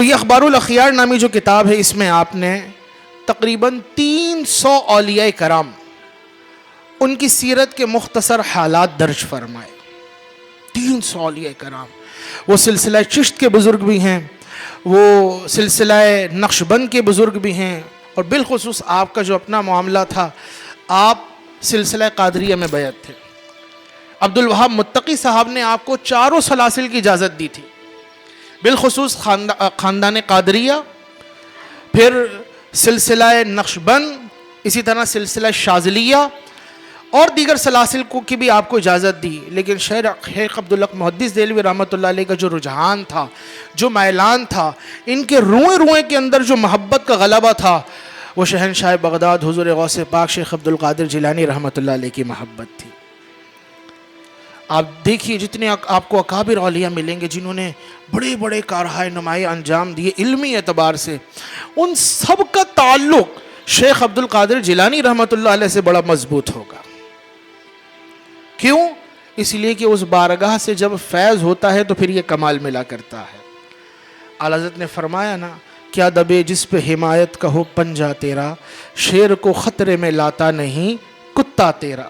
یہ اخبار الاخیار نامی جو کتاب ہے، اس میں آپ نے تقریباً 300 اولیاء کرام ان کی سیرت کے مختصر حالات درج فرمائے. 300 اولیاء کرام، وہ سلسلہ چشت کے بزرگ بھی ہیں، وہ سلسلہ نقشبند کے بزرگ بھی ہیں، اور بالخصوص آپ کا جو اپنا معاملہ تھا، آپ سلسلہ قادریہ میں بیعت تھے. عبدالوہاب متقی صاحب نے آپ کو چاروں سلاسل کی اجازت دی تھی، بالخصوص خاندان قادریہ، پھر سلسلہ نقشبند، اسی طرح سلسلہ شاذلیہ اور دیگر سلاسل کو کی بھی آپ کو اجازت دی. لیکن شیخ عبدالحق محدث دہلوی رحمۃ اللہ علیہ کا جو رجحان تھا، جو میلان تھا، ان کے روئیں روئیں کے اندر جو محبت کا غلبہ تھا، وہ شہنشاہ بغداد حضور غوث پاک شیخ عبدالقادر جیلانی رحمۃ اللہ علیہ کی محبت تھی. آپ دیکھیے جتنے آپ کو اکابر اولیاء ملیں گے جنہوں نے بڑے بڑے کارہائے نمایاں انجام دیے علمی اعتبار سے، ان سب کا تعلق شیخ عبدالقادر جیلانی رحمۃ اللہ علیہ سے بڑا مضبوط ہوگا. کیوں؟ اس لیے کہ اس بارگاہ سے جب فیض ہوتا ہے تو پھر یہ کمال ملا کرتا ہے. اعلیٰ حضرت نے فرمایا نا، کیا دبے جس پہ حمایت کا ہو پنجہ تیرا، شیر کو خطرے میں لاتا نہیں کتا تیرا.